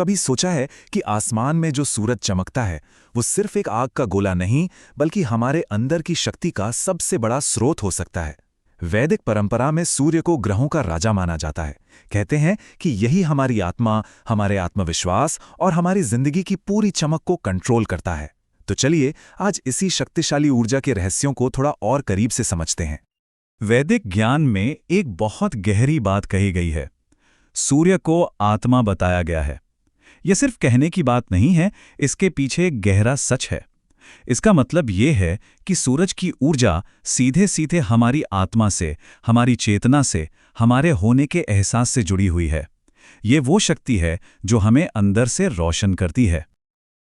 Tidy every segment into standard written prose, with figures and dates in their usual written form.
कभी सोचा है कि आसमान में जो सूरज चमकता है वो सिर्फ एक आग का गोला नहीं बल्कि हमारे अंदर की शक्ति का सबसे बड़ा स्रोत हो सकता है। वैदिक परंपरा में सूर्य को ग्रहों का राजा माना जाता है। कहते हैं कि यही हमारी आत्मा, हमारे आत्मविश्वास और हमारी जिंदगी की पूरी चमक को कंट्रोल करता है। तो चलिए आज इसी शक्तिशाली ऊर्जा के रहस्यों को थोड़ा और करीब से समझते हैं। वैदिक ज्ञान में एक बहुत गहरी बात कही गई है। सूर्य को आत्मा बताया गया है। यह सिर्फ कहने की बात नहीं है, इसके पीछे एक गहरा सच है। इसका मतलब ये है कि सूरज की ऊर्जा सीधे सीधे हमारी आत्मा से, हमारी चेतना से, हमारे होने के एहसास से जुड़ी हुई है। ये वो शक्ति है जो हमें अंदर से रोशन करती है।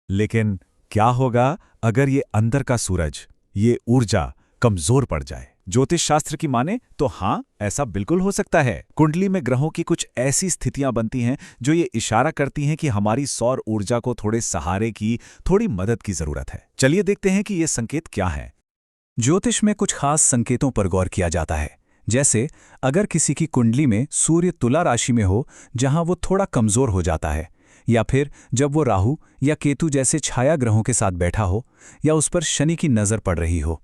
लेकिन क्या होगा अगर ये अंदर का सूरज, ये ऊर्जा कमजोर पड़ जाए? ज्योतिष शास्त्र की माने तो हाँ, ऐसा बिल्कुल हो सकता है। कुंडली में ग्रहों की कुछ ऐसी स्थितियां बनती हैं जो ये इशारा करती हैं कि हमारी सौर ऊर्जा को थोड़े सहारे की, थोड़ी मदद की जरूरत है। चलिए देखते हैं कि ये संकेत क्या हैं। ज्योतिष में कुछ खास संकेतों पर गौर किया जाता है। जैसे अगर किसी की कुंडली में सूर्य तुला राशि में हो जहां वो थोड़ा कमजोर हो जाता है, या फिर जब वो राहु या केतु जैसे छाया ग्रहों के साथ बैठा हो, या उस पर शनि की नज़र पड़ रही हो।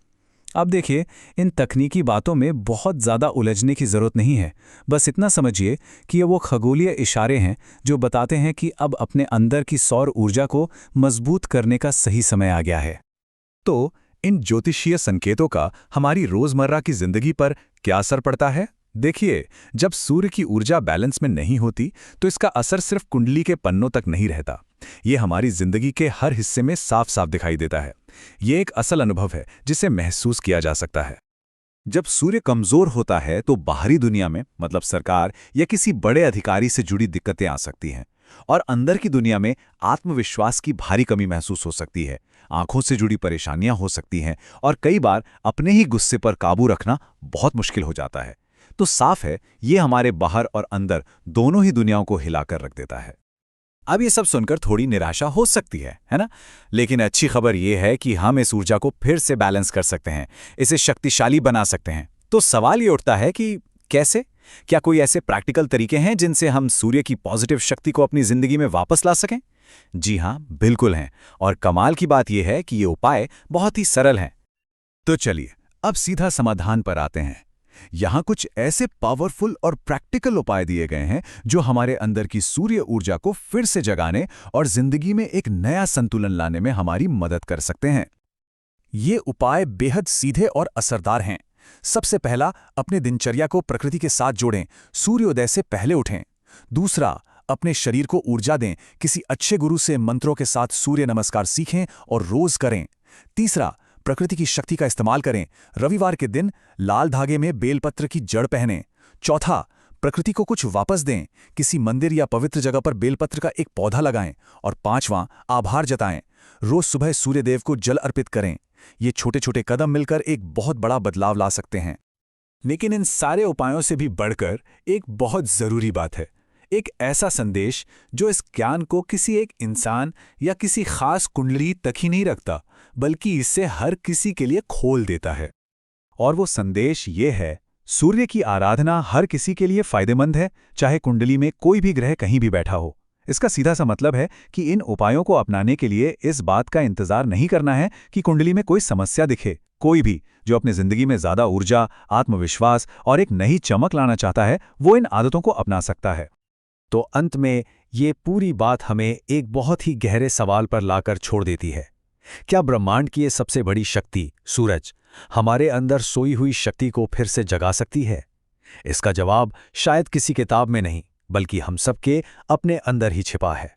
अब देखिए, इन तकनीकी बातों में बहुत ज़्यादा उलझने की ज़रूरत नहीं है। बस इतना समझिए कि ये वो खगोलीय इशारे हैं जो बताते हैं कि अब अपने अंदर की सौर ऊर्जा को मजबूत करने का सही समय आ गया है। तो इन ज्योतिषीय संकेतों का हमारी रोजमर्रा की जिंदगी पर क्या असर पड़ता है? देखिए, जब सूर्य की ऊर्जा बैलेंस में नहीं होती तो इसका असर सिर्फ कुंडली के पन्नों तक नहीं रहता। ये हमारी जिंदगी के हर हिस्से में साफ साफ दिखाई देता है। ये एक असल अनुभव है जिसे महसूस किया जा सकता है। जब सूर्य कमजोर होता है तो बाहरी दुनिया में, मतलब सरकार या किसी बड़े अधिकारी से जुड़ी दिक्कतें आ सकती हैं, और अंदर की दुनिया में आत्मविश्वास की भारी कमी महसूस हो सकती है। आंखों से जुड़ी परेशानियां हो सकती हैं और कई बार अपने ही गुस्से पर काबू रखना बहुत मुश्किल हो जाता है। तो साफ है, ये हमारे बाहर और अंदर दोनों ही दुनियाओं को हिलाकर रख देता है। अब ये सब सुनकर थोड़ी निराशा हो सकती है ना? लेकिन अच्छी खबर ये है कि हम इस ऊर्जा को फिर से बैलेंस कर सकते हैं, इसे शक्तिशाली बना सकते हैं। तो सवाल ये उठता है कि कैसे? क्या कोई ऐसे प्रैक्टिकल तरीके हैं जिनसे हम सूर्य की पॉजिटिव शक्ति को अपनी जिंदगी में वापस ला सकें? जी हाँ, बिल्कुल हैं। और कमाल की बात यह है कि ये उपाय बहुत ही सरल हैं। तो चलिए अब सीधा समाधान पर आते हैं। यहाँ कुछ ऐसे पावरफुल और प्रैक्टिकल उपाय दिए गए हैं जो हमारे अंदर की सूर्य ऊर्जा को फिर से जगाने और जिंदगी में एक नया संतुलन लाने में हमारी मदद कर सकते हैं। ये उपाय बेहद सीधे और असरदार हैं। सबसे पहला, अपने दिनचर्या को प्रकृति के साथ जोड़ें, सूर्योदय से पहले उठें। दूसरा, अपने शरीर को ऊर्जा दें, किसी अच्छे गुरु से मंत्रों के साथ सूर्य नमस्कार सीखें और रोज करें। तीसरा, प्रकृति की शक्ति का इस्तेमाल करें, रविवार के दिन लाल धागे में बेलपत्र की जड़ पहनें। चौथा, प्रकृति को कुछ वापस दें, किसी मंदिर या पवित्र जगह पर बेलपत्र का एक पौधा लगाएं। और पांचवां, आभार जताएं, रोज सुबह सूर्यदेव को जल अर्पित करें। ये छोटे छोटे कदम मिलकर एक बहुत बड़ा बदलाव ला सकते हैं। लेकिन इन सारे उपायों से भी बढ़कर एक बहुत जरूरी बात है, एक ऐसा संदेश जो इस ज्ञान को किसी एक इंसान या किसी खास कुंडली तक ही नहीं रखता, बल्कि इससे हर किसी के लिए खोल देता है। और वो संदेश ये है, सूर्य की आराधना हर किसी के लिए फायदेमंद है, चाहे कुंडली में कोई भी ग्रह कहीं भी बैठा हो। इसका सीधा सा मतलब है कि इन उपायों को अपनाने के लिए इस बात का इंतजार नहीं करना है कि कुंडली में कोई समस्या दिखे। कोई भी जो अपनी जिंदगी में ज्यादा ऊर्जा, आत्मविश्वास और एक नई चमक लाना चाहता है, वो इन आदतों को अपना सकता है। तो अंत में ये पूरी बात हमें एक बहुत ही गहरे सवाल पर लाकर छोड़ देती है। क्या ब्रह्मांड की ये सबसे बड़ी शक्ति, सूरज, हमारे अंदर सोई हुई शक्ति को फिर से जगा सकती है? इसका जवाब शायद किसी किताब में नहीं, बल्कि हम सबके अपने अंदर ही छिपा है।